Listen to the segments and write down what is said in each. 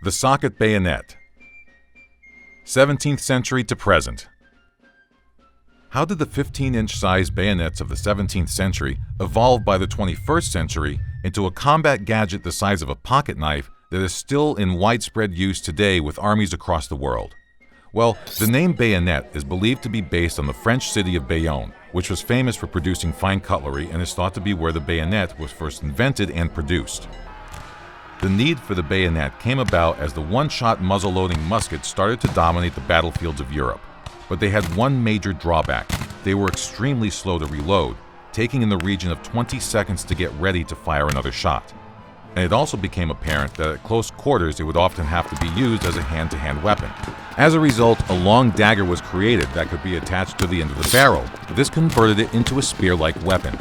The Socket Bayonet. 17th century to present. How did the 15-inch size bayonets of the 17th century evolve by the 21st century into a combat gadget the size of a pocket knife that is still in widespread use today with armies across the world? Well, the name bayonet is believed to be based on the French city of Bayonne, which was famous for producing fine cutlery and is thought to be where the bayonet was first invented and produced. The need for the bayonet came about as the one-shot muzzle-loading muskets started to dominate the battlefields of Europe. But they had one major drawback: they were extremely slow to reload, taking in the region of 20 seconds to get ready to fire another shot. And it also became apparent that at close quarters it would often have to be used as a hand-to-hand weapon. As a result, a long dagger was created that could be attached to the end of the barrel. This converted it into a spear-like weapon.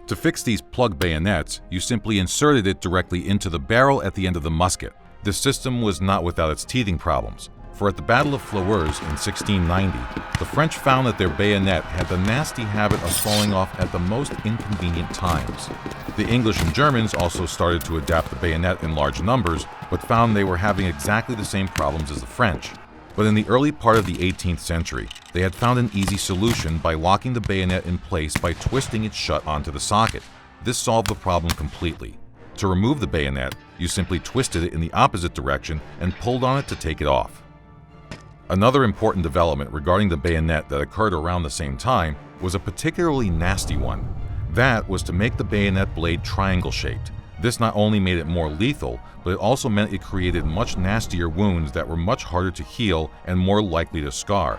To fix these plug bayonets, you simply inserted it directly into the barrel at the end of the musket. This system was not without its teething problems, for at the Battle of Fleurus in 1690, the French found that their bayonet had the nasty habit of falling off at the most inconvenient times. The English and Germans also started to adapt the bayonet in large numbers, but found they were having exactly the same problems as the French. But in the early part of the 18th century, they had found an easy solution by locking the bayonet in place by twisting it shut onto the socket. This solved the problem completely. To remove the bayonet, you simply twisted it in the opposite direction and pulled on it to take it off. Another important development regarding the bayonet that occurred around the same time was a particularly nasty one. That was to make the bayonet blade triangle-shaped. This not only made it more lethal, but it also meant it created much nastier wounds that were much harder to heal and more likely to scar.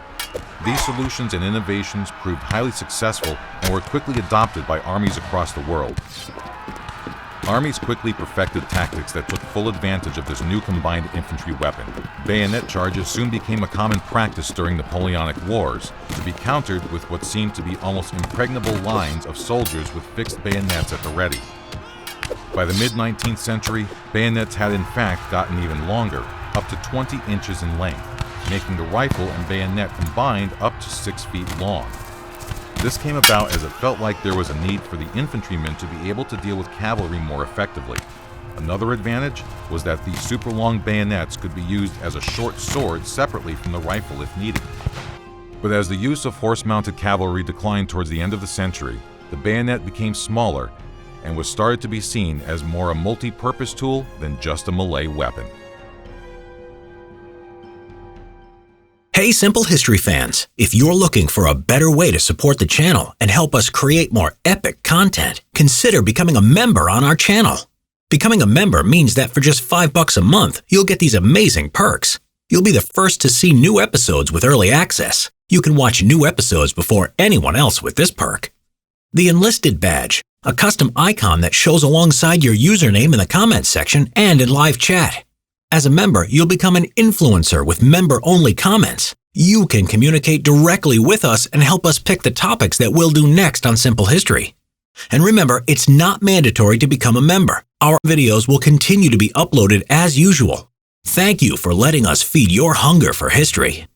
These solutions and innovations proved highly successful and were quickly adopted by armies across the world. Armies quickly perfected tactics that took full advantage of this new combined infantry weapon. Bayonet charges soon became a common practice during Napoleonic Wars, to be countered with what seemed to be almost impregnable lines of soldiers with fixed bayonets at the ready. By the mid-19th century, bayonets had in fact gotten even longer, up to 20 inches in length, making the rifle and bayonet combined up to 6 feet long. This came about as it felt like there was a need for the infantrymen to be able to deal with cavalry more effectively. Another advantage was that these super long bayonets could be used as a short sword separately from the rifle if needed. But as the use of horse-mounted cavalry declined towards the end of the century, the bayonet became smaller and was started to be seen as more a multi-purpose tool than just a melee weapon. Hey Simple History fans, if you're looking for a better way to support the channel and help us create more epic content, consider becoming a member on our channel. Becoming a member means that for just $5 a month, you'll get these amazing perks. You'll be the first to see new episodes with early access. You can watch new episodes before anyone else with this perk. The Enlisted Badge, a custom icon that shows alongside your username in the comments section and in live chat. As a member, you'll become an influencer with member-only comments. You can communicate directly with us and help us pick the topics that we'll do next on Simple History. And remember, it's not mandatory to become a member. Our videos will continue to be uploaded as usual. Thank you for letting us feed your hunger for history.